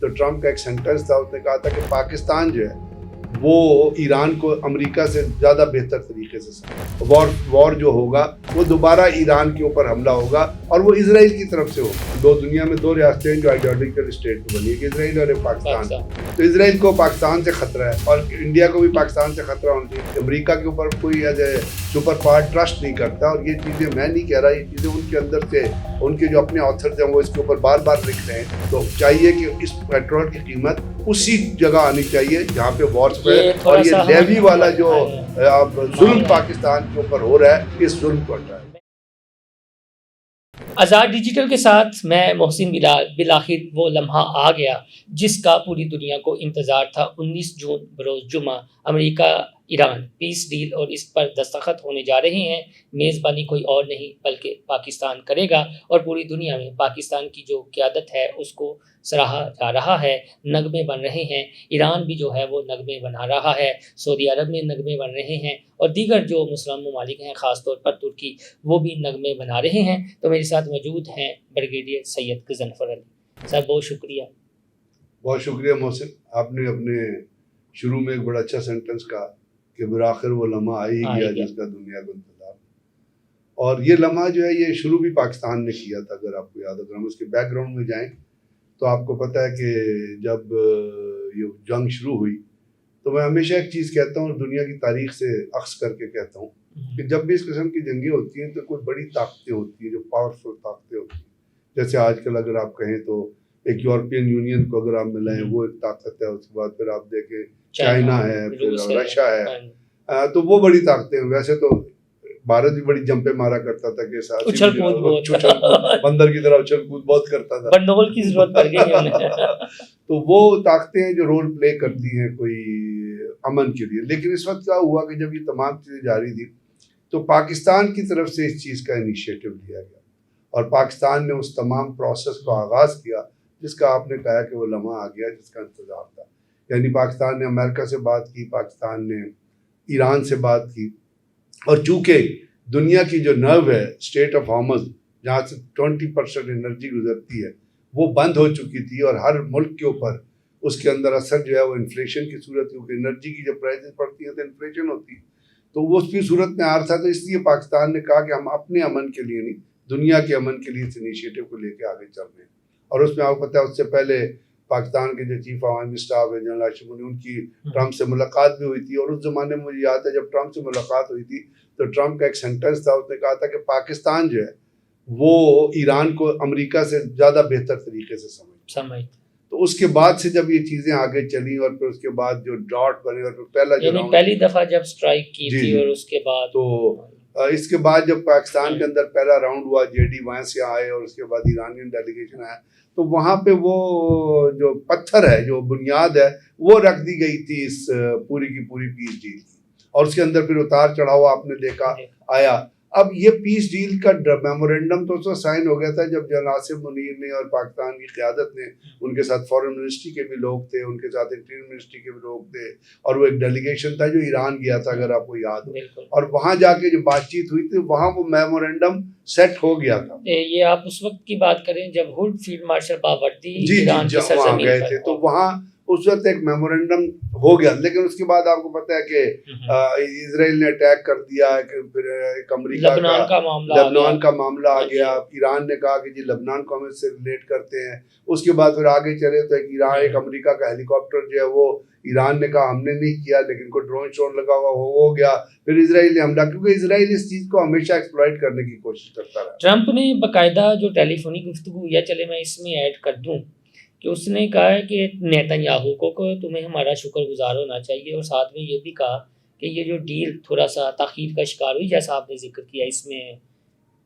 तो ट्रम्प का एक सेंटेंस था, उसने कहा था कि पाकिस्तान जो है वो ईरान को अमेरिका से ज़्यादा बेहतर तरीके से वॉर जो होगा वो दोबारा ईरान के ऊपर हमला होगा और वो इसराइल की तरफ से होगा। दो दुनिया में दो रियासतें जो आइडियोलॉजिकल स्टेट बनी है, इसराइल और पाकिस्तान। तो इसराइल को पाकिस्तान से खतरा है और इंडिया को भी पाकिस्तान से खतरा होना चाहिए। अमेरिका के ऊपर कोई as a super power trust नहीं करता और ये चीज़ें मैं नहीं कह रहा, ये चीज़ें उनके अंदर से उनके जो अपने ऑथर्स हैं वो इसके ऊपर बार बार लिख रहे हैं। तो चाहिए कि इस पेट्रोल की कीमत उसी जगह आनी चाहिए जहाँ पे वॉर है और ये लेवी वाला जो जुल्म पाकिस्तान के ऊपर हो रहा है, इस जुल्म को हटाए। आज़ाद डिजिटल के साथ मैं मोहसिन बिलाल। बिलाखिर वो लम्हा आ गया जिसका पूरी दुनिया को इंतज़ार था। 19 जून बरोज़ जुमा अमेरिका ईरान पीस डील और इस पर दस्तखत होने जा रहे हैं। मेज़बानी कोई और नहीं बल्कि पाकिस्तान करेगा और पूरी दुनिया में पाकिस्तान की जो क़यादत है उसको सराहा जा रहा है। नगमे बन रहे हैं, ईरान भी जो है वो नगमे बना रहा है, सऊदी अरब में नगमे बन रहे हैं और दीगर जो मुस्लिम ममालिक हैं ख़ासतौर पर तुर्की वो भी नगमे बना रहे हैं। तो मेरे साथ मौजूद हैं ब्रिगेडियर सैयद गज़नफ़र अली साहब। बहुत शुक्रिया मोहसिन, आपने अपने शुरू में एक बड़ा अच्छा सेंटेंस कहा कि बिराखिर वो लम्हा आ ही गया जिसका दुनिया को इंतजार। और ये लम्हा जो है ये शुरू भी पाकिस्तान ने किया था। अगर आपको याद हो, अगर हम उसके बैकग्राउंड में जाएं तो आपको पता है कि जब ये जंग शुरू हुई तो मैं हमेशा एक चीज़ कहता हूँ और दुनिया की तारीख से अक्स करके कहता हूँ कि जब भी इस किस्म की जंगें होती हैं तो कुछ बड़ी ताकतें होती हैं, जो पावरफुल ताकतें होती हैं। जैसे आजकल अगर आप कहें तो एक यूरोपियन यूनियन को अगर आप मिलाएं वो एक ताकत है, उसके बाद फिर आप देखें चाइना है, फिर रशिया है, तो वो बड़ी ताकतें हैं। वैसे तो भारत भी बड़ी जंपे मारा करता था कि बंदर की तरह उछल कूद बहुत करता था, बंडोल की जरूरत पड़ गई तो वो ताकतें जो रोल प्ले करती हैं कोई अमन के लिए। लेकिन इस वक्त क्या हुआ कि जब ये तमाम चीज़ें जारी थी तो पाकिस्तान की तरफ से इस चीज़ का इनिशिएटिव लिया गया और पाकिस्तान ने उस तमाम प्रोसेस को आगाज़ किया जिसका आपने कहा कि वो लम्हा आ गया जिसका इंतज़ार था। यानी पाकिस्तान ने अमेरिका से बात की, पाकिस्तान ने ईरान से बात की और चूँकि दुनिया की जो नर्व है स्टेट ऑफ हॉर्मज़ जहाँ से 20% एनर्जी गुजरती है वो बंद हो चुकी थी और हर मुल्क के ऊपर उसके अंदर असर जो है वो इन्फ्लेशन की सूरत, क्योंकि एनर्जी की जब प्राइसेस बढ़ती हैं तो इन्फ्लेशन होती है, तो वो उसकी सूरत में आ रहा था। तो इसलिए पाकिस्तान ने कहा कि हम अपने अमन के लिए नहीं, दुनिया के अमन के लिए इस इनिशिएटिव को लेकर आगे चल रहे हैं। और उसमें आपको पता है उससे पहले पाकिस्तान के जो चीफ अवामी स्टाफ है जनरल आशिफ मुनी, उनकी ट्रम्प से मुलाकात भी हुई थी। और उस ज़माने में मुझे याद है जब ट्रम्प से मुलाकात हुई थी तो ट्रम्प का एक सेंटेंस था, उसने कहा था कि पाकिस्तान जो है वो ईरान को अमेरिका से ज़्यादा बेहतर तरीके से समझ। तो उसके बाद से जब ये चीज़ें आगे चली और फिर उसके बाद जो डॉट बने और फिर पहली दफ़ा जब स्ट्राइक की थी और उसके बाद तो इसके बाद जब पाकिस्तान के अंदर पहला राउंड हुआ, JD वहाँ से आए और उसके बाद ईरानियन डेलीगेशन आया, तो वहाँ पे वो जो पत्थर है, जो बुनियाद है, वो रख दी गई थी इस पूरी की पूरी पीस डील की। और उसके अंदर फिर उतार चढ़ाव आपने देखा आया। अब ये पीस डील का मेमोरेंडम तो साइन हो गया था जब जनरल आसिफ मुनीर ने और पाकिस्तान की क़यादत ने, उनके साथ फॉरेन मिनिस्ट्री के भी लोग थे, उनके साथ इंटीरियर मिनिस्ट्री के भी लोग थे और वो एक डेलीगेशन था जो ईरान गया था अगर आपको याद हो। और वहाँ जाके जो बातचीत हुई थी वहाँ वो मेमोरेंडम सेट हो गया था। ये आप उस वक्त की बात करें जब हुड फील्ड मार्शल बावर्दी ईरान की सरजमीन गए थे, तो वहाँ उस वक्त एक मेमोरेंडम हो गया। लेकिन उसके बाद आपको पता है कि इजराइल ने अटैक कर दिया, फिर एक अमेरिका लबनान का मामला आ गया। ईरान ने कहा कि जी लबनान को हम इससे रिलेट करते हैं। उसके बाद फिर आगे चले तो एक अमेरिका का हेलीकॉप्टर जो है वो ईरान ने कहा हमने नहीं किया, लेकिन कोई ड्रोन शोन लगा हुआ हो गया। फिर इजराइल ने हमला, क्योंकि इजराइल इस चीज़ को हमेशा एक्सप्लॉइट करने की कोशिश करता रहा। ट्रंप ने बाकायदा जो टेलीफोनिक गुफ्तगू, या चले मैं इसमें ऐड कर दूं कि उसने कहा है कि नेतन्याहू को तुम्हें हमारा शुक्रगुजार होना चाहिए और साथ में ये भी कहा कि ये जो डील थोड़ा सा ताख़ीर का शिकार हुई, जैसा आपने जिक्र किया, इसमें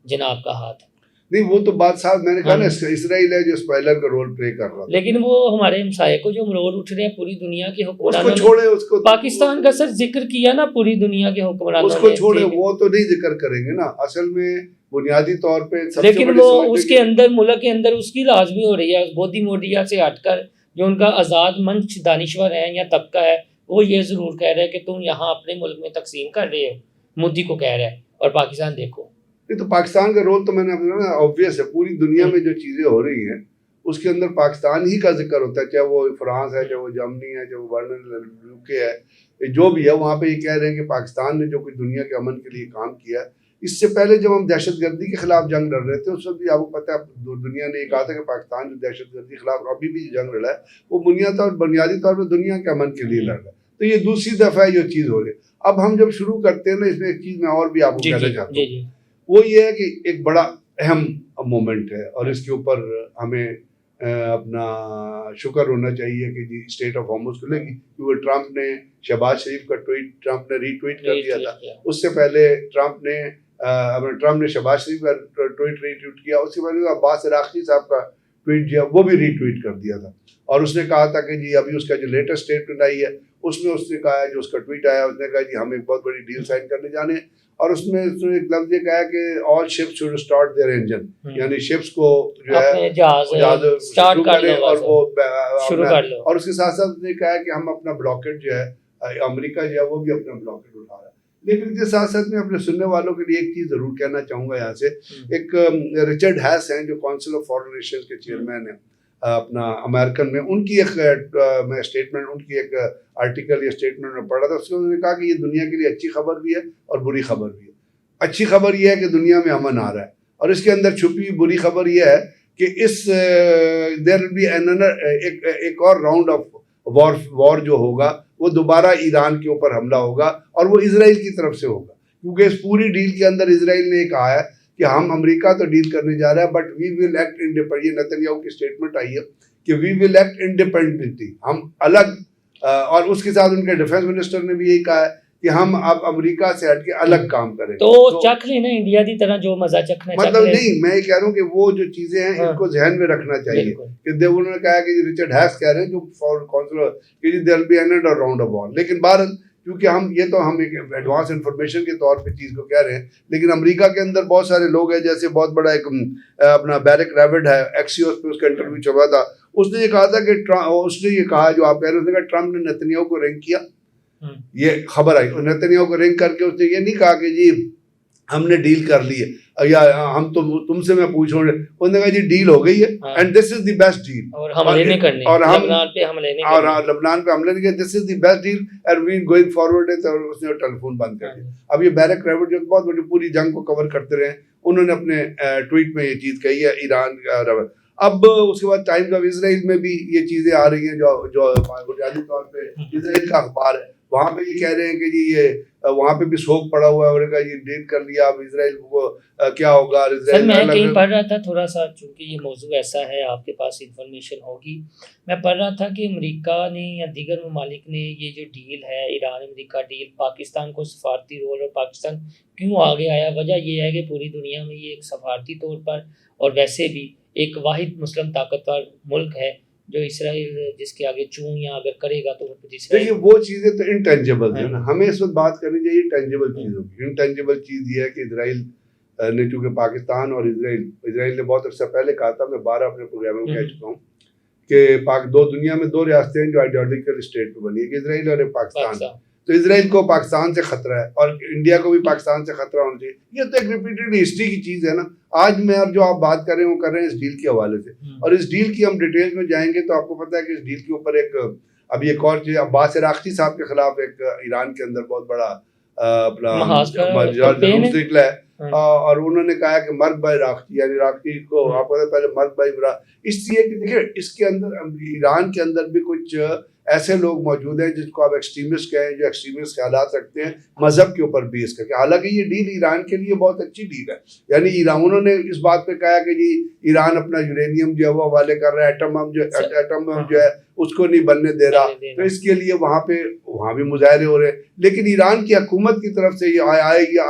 जनाब का हाथ है। नहीं, वो तो बात साहब मैंने कहा ना, इसराइल है जो स्पॉइलर का रोल प्ले कर रहा है। लेकिन वो हमारे हमसाये को जो मरोड़ उठ रहे हैं पूरी दुनिया के हुक्मरानों, उसको छोड़े, उसको पाकिस्तान का सर जिक्र किया ना पूरी दुनिया के हुक्मरानों, उसको छोड़े, वो तो नहीं जिक्र करेंगे ना। असल में बुनियादी तौर पे लेकिन वो उसके अंदर मुल्क के अंदर उसकी लाजमी हो रही है। मोदी मोडिया से हटकर जो उनका आज़ाद मंच दानिश्वर है या तबका है, वो ये ज़रूर कह रहे हैं कि तुम यहाँ अपने मुल्क में तकसीम कर रहे हो, मोदी को कह रहा है, और पाकिस्तान देखो। नहीं, तो पाकिस्तान का रोल तो मैंने अपना ऑब्वियस है। पूरी दुनिया में जो चीज़ें हो रही हैं उसके अंदर पाकिस्तान ही का जिक्र होता है, चाहे वो फ्रांस है, चाहे वो जर्मनी है, चाहे वो वर्ल्ड यूके है, जो भी है वहाँ पे ये कह रहे हैं कि पाकिस्तान ने जो कुछ दुनिया के अमन के लिए काम किया है। इससे पहले जब हम दहशतगर्दी के खिलाफ जंग लड़ रहे थे उस वक्त भी आपको पता है दुनिया ने ये कहा था कि पाकिस्तान जो दहशतगर्दी के खिलाफ अभी भी जंग लड़ा है वो बुनियादी तौर पर दुनिया के अमन के लिए लड़ रहा है। तो ये दूसरी दफा है जो चीज़ हो रही है। अब हम जब शुरू करते हैं ना, इसमें एक चीज़ मैं और भी आपको कहना चाहता हूँ, वो ये है कि एक बड़ा अहम मोमेंट है और इसके ऊपर हमें अपना शुक्र होना चाहिए कि जी स्टेट ऑफ हॉर्मुज़ खुलेगी, क्योंकि ट्रंप ने शहबाज शरीफ का ट्वीट ट्रंप ने रीट्वीट कर दिया था। उससे पहले ट्रंप ने शहबाज शरीफ का ट्वीट रीट्वीट किया, उसके पहले अब्बास इराक़ी साहब का ट्वीट जो वो भी रीट्वीट कर दिया था और उसने कहा था कि जी अभी उसका जो लेटेस्ट स्टेटमेंट आई है उसमें उसने कहा है, जो उसका ट्वीट आया उसने कहा जी हम एक बहुत बड़ी डील साइन करने जाने हैं और उसमें उसने एक लफ्ज़ ये कहा कि all ships should start their engine, यानी शिप्स को जो है जहाज स्टार्ट कर ले और वो शुरू कर लो। और उसके साथ साथ उसने कहा कि हम अपना ब्लॉकेट जो है अमेरिका जो है वो भी अपना ब्लॉकेट उठा रहा है। लेकिन इसके साथ साथ मैं अपने सुनने वालों के लिए एक चीज़ ज़रूर कहना चाहूँगा यहाँ से। एक रिचर्ड हैस हैं जो काउंसिल ऑफ फॉरेन रिलेशंस के चेयरमैन हैं अपना अमेरिकन में, उनकी एक मैं स्टेटमेंट, उनकी एक आर्टिकल या स्टेटमेंट में पढ़ा था, उसमें उन्होंने कहा कि ये दुनिया के लिए अच्छी खबर भी है और बुरी खबर भी है। अच्छी खबर ये है कि दुनिया में अमन आ रहा है और इसके अंदर छुपी बुरी खबर ये है कि इस देयर विल बी एक और राउंड ऑफ वॉर जो होगा वो दोबारा ईरान के ऊपर हमला होगा और वो इसराइल की तरफ से होगा, क्योंकि इस पूरी डील के अंदर इसराइल ने कहा है कि हम अमेरिका तो डील करने जा रहे हैं but we will act independent. ये नेतन्याहू की स्टेटमेंट आई है कि वी विल एक्ट इंडिपेंडेंटली, हम अलग। और उसके साथ उनके डिफेंस मिनिस्टर ने भी यही कहा है कि हम अब अमेरिका से हट के अलग काम करें। तो चख लेना इंडिया की तरह जो मजा चखना, मतलब नहीं, मैं ये कह रहा हूँ कि वो जो चीजें हैं इनको ध्यान में रखना चाहिए कि उन्होंने कहा कि रिचर्ड हैस कह रहे हैं जो फॉर काउंसिलर कि there will be another round of war. लेकिन भारत, क्योंकि हम एक एडवांस इंफॉर्मेशन के तौर पे चीज़ को कह रहे हैं, लेकिन अमेरिका के अंदर बहुत सारे लोग हैं, जैसे बहुत बड़ा एक अपना बैरिक रैविड है, एक्सियोस पे उसका इंटरव्यू चला था, उसने ये कहा था कि उसने ये कहा जो आप कह रहे हैं, उसने कहा ट्रंप ने नेतन्याहू को रिंग किया, ये खबर आई, नेतन्याहू को रिंग करके उसने ये नहीं कहा कि जी हमने डील कर ली है या हम तुमसे मैं पूछूं, उन्होंने कहा जी डील हो गई है and this is the best deal और हमले नहीं करने और हम लबनान पे हमले नहीं करने और लबनान पे हमले नहीं किए, this is the best deal and we going forward है। और उसने टेलीफोन बंद कर दिया। अब ये बैरक रैविड जो बहुत बड़ी पूरी जंग को कवर करते रहे, उन्होंने अपने ट्वीट में ये चीज़ कही है ईरान। अब उसके बाद टाइम्स ऑफ इजराइल में भी ये चीज़ें आ रही हैं जो बुनियादी तौर पे इजराइल का अखबार है, वहाँ पे ये कह रहे हैं कि जी ये वहाँ पे भी शोक पड़ा हुआ है और ये डील कर लिया, अब इजराइल को क्या होगा। सर मैं कहीं पढ़ रहा था थोड़ा सा, चूंकि ये मौजू ऐसा है आपके पास इंफॉर्मेशन होगी, मैं पढ़ रहा था कि अमेरिका ने या दीगर ममालिक ने ये जो डील है ईरान अमेरिका डील, पाकिस्तान को सफारती रोल और पाकिस्तान क्यों आगे आया, वजह ये है कि पूरी दुनिया में ये एक सफारती तौर पर और वैसे भी एक वाहिद मुस्लिम ताकतवर मुल्क है जो इसराइल जिसके आगे चूं या अगर करेगा तो देखिए वो चीज़ें तो इनटेंजिबल है ना, हमें इस वक्त बात करनी चाहिए टेंजिबल चीज़ों की। इनटेंजिबल चीज़ ये है कि इसराइल ने, चूँकि पाकिस्तान और इसराइल ने बहुत अर्सा पहले कहा था, मैं 12 अपने प्रोग्राम में कह चुका हूँ कि दुनिया में दो रियासतें हैं जो आइडियोलॉजिकल स्टेट में बनी है, इसराइल और पाकिस्तान। तो इसराइल को पाकिस्तान से खतरा है और इंडिया को भी पाकिस्तान से खतरा होना चाहिए। ये तो एक रिपीटेड हिस्ट्री की चीज़ है ना। आज मैं अब जो आप बात कर रहे हैं वो कर रहे हैं इस डील के हवाले से, और इस डील की हम डिटेल में जाएंगे तो आपको पता है कि इस डील के ऊपर अभी एक और चीज़, अब्बास इराक़ी साहब के खिलाफ एक ईरान के अंदर बहुत बड़ा अपना निकला है और उन्होंने कहा कि मर्द बाई इराक़ी, यानी इराक़ी को आपको पहले मर्द बाई इमरा, इसलिए कि देखिए इसके अंदर ईरान के अंदर भी कुछ ऐसे लोग मौजूद हैं जिनको आप एक्सट्रीमिस्ट कहें, जो एक्सट्रीमिस्ट ख्यालात रखते हैं मजहब के ऊपर बेस करके। हालांकि ये डील ईरान के लिए बहुत अच्छी डील है, यानी ईरान, उन्होंने इस बात पे कहा कि जी ईरान अपना यूरेनियम जो है वो हवाले कर रहा है, एटम बम जो है उसको नहीं बनने दे रहा, तो इसके लिए वहाँ भी मुजाहरे हो रहे हैं। लेकिन ईरान की हुकूमत की तरफ से ये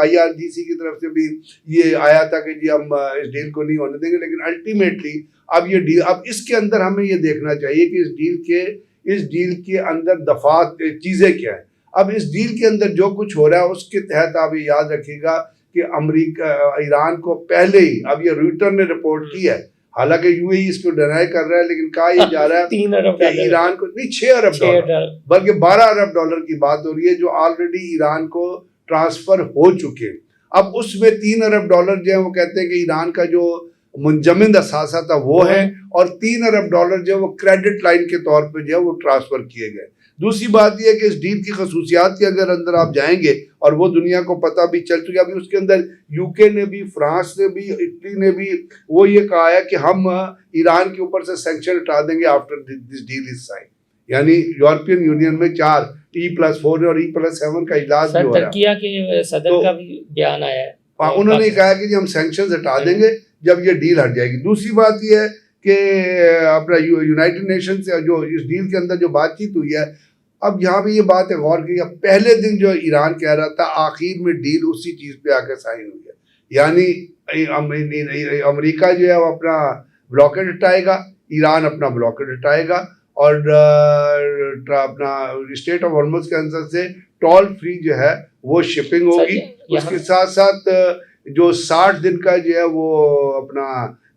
IRGC की तरफ से भी ये आया था कि जी हम इस डील को नहीं होने देंगे। लेकिन अल्टीमेटली अब ये डील, अब इसके अंदर हमें ये देखना चाहिए कि इस डील के अंदर दफात चीज़ें क्या है। अब इस डील के अंदर जो कुछ हो रहा है उसके तहत आप ये याद रखिएगा कि ईरान को पहले ही, अब ये रॉयटर्स ने रिपोर्ट की है, हालांकि UAE इसको डिनाई कर रहा है, लेकिन कहा यह जा रहा है 3 अरब कि ईरान को नहीं 6 अरब डॉलर बल्कि 12 अरब डॉलर की बात हो रही है जो ऑलरेडी ईरान को ट्रांसफर हो चुके। अब उसमें 3 अरब डॉलर जो है वो कहते हैं कि ईरान का जो मुंजमद असासा था वो है, और $3 अरब जो है वो क्रेडिट लाइन के तौर पे जो है वो ट्रांसफर किए गए। दूसरी बात यह है कि इस डील की खसूसियात के अगर अंदर आप जाएंगे, और वो दुनिया को पता भी चल चुका, अभी उसके अंदर यूके ने भी, फ्रांस ने भी, इटली ने भी वो ये कहा है कि हम ईरान के ऊपर से सैंक्शन हटा देंगे after this deal is sine. यानी यूरोपियन यूनियन में 4 E+4 और E+7 का इजलास भी हो रहा है। तुर्किया के सदर का भी बयान आया है, उन्होंने कहा कि हम सैंक्शन हटा देंगे जब ये डील हट जाएगी। दूसरी बात यह है कि अपना यूनाइटेड नेशन से जो इस डील के अंदर जो बातचीत हुई है, अब यहाँ पे ये बात है गौर की, पहले दिन जो ईरान कह रहा था, आखिर में डील उसी चीज पे आकर साइन हुई है। यानी अमेरिका जो है वो अपना ब्लॉकेट हटाएगा, ईरान अपना ब्लॉकेट हटाएगा, और अपना स्टेट ऑफ हॉर्मुज़ के अंदर से टोल फ्री जो है वो शिपिंग होगी। उसके साथ साथ जो 60 दिन का जो है वो अपना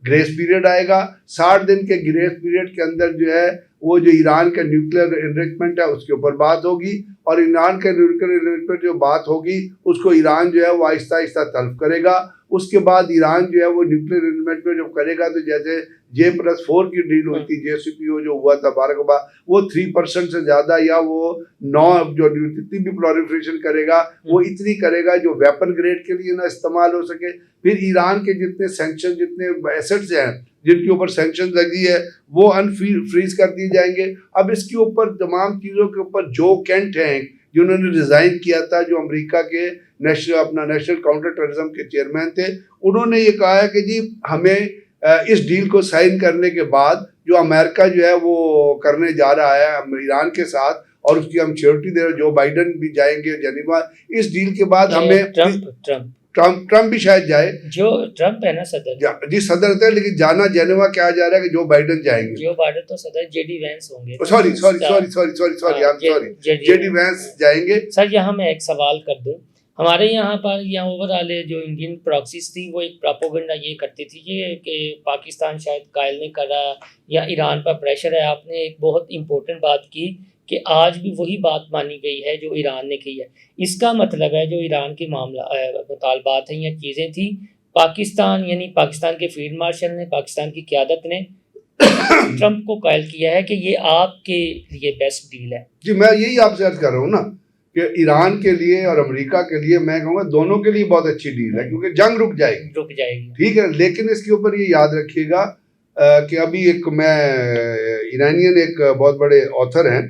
ग्रेस पीरियड आएगा। 60 दिन के ग्रेस पीरियड के अंदर जो है वो जो ईरान का न्यूक्लियर एनरिचमेंट है उसके ऊपर बात होगी, और ईरान के न्यूक्लियर एनरिचमेंट जो बात होगी उसको ईरान जो है वो आहिस्ता आहिस्ता तल्फ करेगा। उसके बाद ईरान जो है वो न्यूक्लियर एनरिचमेंट जब करेगा तो जैसे J+4 की डील हुई थी, JCPO जो हुआ था बारह के बाद, वो 3% से ज्यादा, या वो 9 जो जितनी भी प्रोलिफरेशन करेगा वो इतनी करेगा जो वेपन ग्रेड के लिए ना इस्तेमाल हो सके। फिर ईरान के जितने सैंक्शन, जितने एसेट्स हैं जिनके ऊपर सैंक्शन लगी है, वो अनफ्रीज कर दिए जाएंगे। अब इसके ऊपर तमाम चीज़ों के ऊपर जो केंट हैं जिन्होंने रिजाइन किया था, जो अमेरिका के नेशनल काउंटर टेररिज्म के चेयरमैन थे, उन्होंने ये कहा है कि जी हमें इस डील को साइन करने के बाद जो अमेरिका जो है वो करने जा रहा है ईरान के साथ, और उसकी हम श्योरिटी दे रहे हैं, जो बाइडन भी जाएंगे जेनेवा इस डील के बाद, हमें ट्रम्प भी शायद जाए, जो ट्रम्प है ना सदर, जी सदर थे, लेकिन जाना जेनेवा क्या जा रहा है कि जो बाइडन जाएंगे। जो बाइडन तो सदर जेडी वैंस होंगे। सॉरी जेडी वैंस जाएंगे। सर यहाँ मैं एक सवाल कर दूं, हमारे यहाँ पर ओवरऑल जो इंडियन प्रॉक्सीज थी वो एक प्रोपेगेंडा ये करती थी ये कि पाकिस्तान शायद कायल नहीं कर रहा या ईरान पर प्रेशर है। आपने एक बहुत इंपॉर्टेंट बात की कि आज भी वही बात मानी गई है जो ईरान ने की है। इसका मतलब है जो ईरान के मामला मुतालबात हैं या चीज़ें थी, पाकिस्तान यानी पाकिस्तान के फील्ड मार्शल ने, पाकिस्तान की क़यादत ने ट्रंप को कायल किया है कि ये आपके लिए बेस्ट डील है। जी मैं यही आपसे अर्ज कर रहा हूँ ना कि ईरान के लिए और अमेरिका के लिए मैं कहूँगा दोनों के लिए बहुत अच्छी डील है, क्योंकि जंग रुक जाएगी। ठीक है, लेकिन इसके ऊपर ये याद रखिएगा कि अभी एक मैं ईरानियन एक बहुत बड़े ऑथर हैं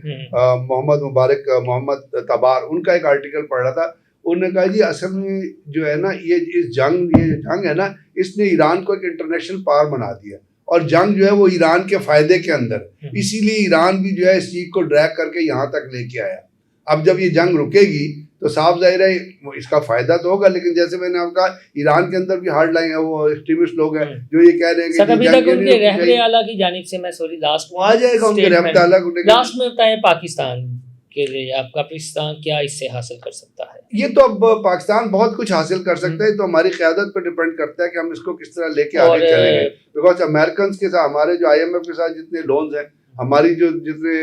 मोहम्मद तबार, उनका एक आर्टिकल पढ़ रहा था। उन्होंने कहा जी असल में जो है ना ये जंग है ना, इसने ईरान को एक इंटरनेशनल पावर बना दिया, और जंग जो है वो ईरान के फायदे के अंदर, इसीलिए ईरान भी जो है इस चीज को ड्रैग करके यहाँ तक लेके आया। अब जब ये जंग रुकेगी तो साफ जाहिर है इसका फायदा तो होगा, लेकिन जैसे मैंने आपका ईरान के अंदर भी हार्ड लाइन है, वो एक्सट्रीमिस्ट लोग हैं जो ये कह रहे हैं कि अभी तक उनके रहबरे आला की जानिब से, मैं सॉरी लास्ट आ जाएगा उनके रहबरे आला को, लास्ट में बताएं पाकिस्तान के लिए आपका पाकिस्तान क्या इससे हासिल कर सकता है? ये तो अब पाकिस्तान बहुत कुछ हासिल कर सकता है, तो हमारी क़यादत पर डिपेंड करता है कि हम इसको किस तरह लेके आगे चलेंगे। बिकॉज अमेरिकन के साथ हमारे जो IMF के साथ जितने लोन्स हैं, हमारी जो जितने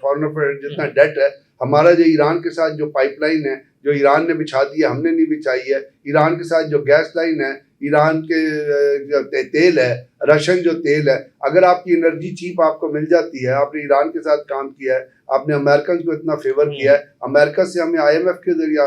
फॉरेन अफेयर जितना डेट है, हमारा जो ईरान के साथ जो पाइपलाइन है जो ईरान ने बिछा दी है, हमने नहीं बिछाई है, ईरान के साथ जो गैस लाइन है, ईरान के तेल है, रशियन जो तेल है, अगर आपकी एनर्जी चीप आपको मिल जाती है, आपने ईरान के साथ काम किया है, आपने अमेरिकन को इतना फेवर किया है, अमेरिका से हमें IMF के जरिए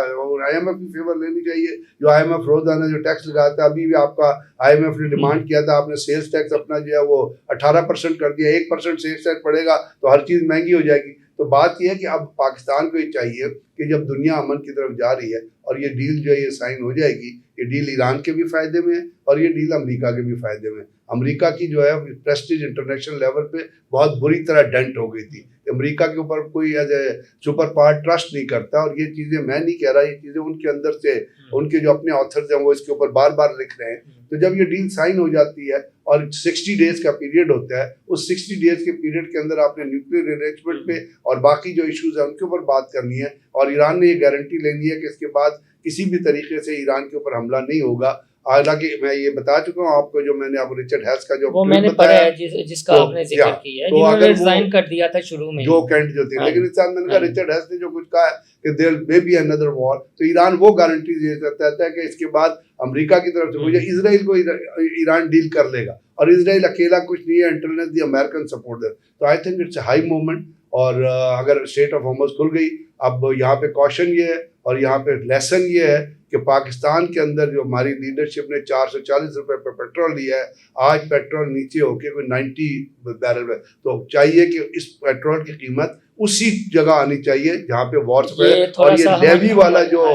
IMF की फेवर लेनी चाहिए। जो IMF रोजाना जो टैक्स लगाता है, अभी भी आपका IMF ने डिमांड किया था, आपने सेल्स टैक्स अपना जो है वो 18% कर दिया, 1% सेल्स टैक्स पड़ेगा तो हर चीज़ महंगी हो जाएगी। तो बात यह है कि अब पाकिस्तान को ये चाहिए कि जब दुनिया अमन की तरफ जा रही है और ये डील जो है ये साइन हो जाएगी, ये डील ईरान के भी फ़ायदे में है और ये डील अमेरिका के भी फ़ायदे में। अमेरिका की जो है प्रेस्टीज इंटरनेशनल लेवल पे बहुत बुरी तरह डेंट हो गई थी। अमेरिका के ऊपर कोई as a super power trust नहीं करता, और ये चीज़ें मैं नहीं कह रहा, ये चीज़ें उनके अंदर से उनके जो अपने ऑथर्स हैं वो इसके ऊपर बार बार लिख रहे हैं। तो जब ये डील साइन हो जाती है और 60 डेज का पीरियड होता है, उस 60 डेज के पीरियड के अंदर आपने न्यूक्लियर अरेंजमेंट पे और बाकी जो इश्यूज हैं उनके ऊपर बात करनी है, और ईरान ने ये गारंटी लेनी है कि इसके बाद किसी भी तरीके से ईरान के ऊपर हमला नहीं होगा। हालांकि मैं ये बता चुका हूँ आपको, जो मैंने आपको रिचर्ड हेल्स का जो वो मैंने पढ़ा है जिसका तो, आपने जिक्र किया है, तो अगर रिजाइन कर दिया था शुरू में, जो कैंट जो थे, लेकिन इस साथ मैंने कहा रिचर्ड हेल्स ने जो कुछ कहा है कि there may be another war, तो ईरान वो गारंटी दे सकता है कि इसके बाद अमेरिका की तरफ से मुझे इसराइल को ईरान डील कर लेगा, और इसराइल अकेला कुछ नहीं है until the American support there. तो I think it's a high moment. और अगर स्ट्रेट ऑफ हॉर्मुज़ खुल गई, अब यहाँ पे कॉशन ये है और यहाँ पे लेसन ये है कि पाकिस्तान के अंदर जो हमारी लीडरशिप ने 440 रुपए पे पेट्रोल लिया है, आज पेट्रोल नीचे होके कोई 90 बैरल है, तो चाहिए कि इस पेट्रोल की कीमत उसी जगह आनी चाहिए जहाँ पे वॉर्स पे, और ये लेवी वाला जो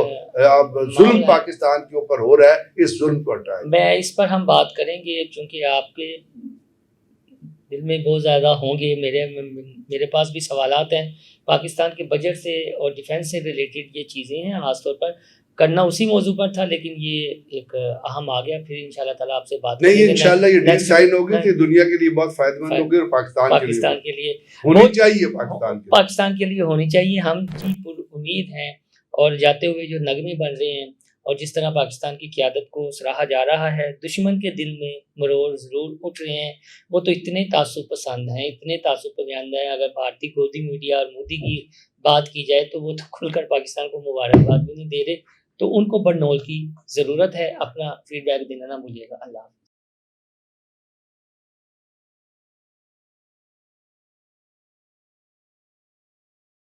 अब जुल्म पाकिस्तान के ऊपर हो रहा है, इस जुल्म को हटाए। मैं इस पर हम बात करेंगे क्योंकि आपके दिल में बहुत ज़्यादा होंगे, मेरे पास भी सवालात हैं पाकिस्तान के बजट से और डिफेंस से रिलेटेड ये चीज़ें हैं, ख़ासतौर पर करना उसी मौजू पर था, लेकिन ये एक अहम आ गया। फिर इंशाल्लाह ताला आपसे बात नहीं, इंशाल्लाह ये डील साइन होगी तो दुनिया के लिए बहुत फायदेमंद होगी, और पाकिस्तान के लिए होनी चाहिए, पाकिस्तान के लिए होनी चाहिए। हम जी उम्मीद हैं, और जाते हुए जो नगमे बन रहे हैं और जिस तरह पाकिस्तान की क़यादत को सराहा जा रहा है, दुश्मन के दिल में मरोड़ ज़रूर उठ रहे हैं। वो तो इतने तासुब पसंद हैं, इतने तासुब पसंद हैं, अगर भारतीय गोदी मीडिया और मोदी की बात की जाए तो वो तो खुलकर पाकिस्तान को मुबारकबाद भी नहीं दे रहे। तो उनको बड़नोल की ज़रूरत है। अपना फीडबैक देना ना भूलिएगा। अल्लाह।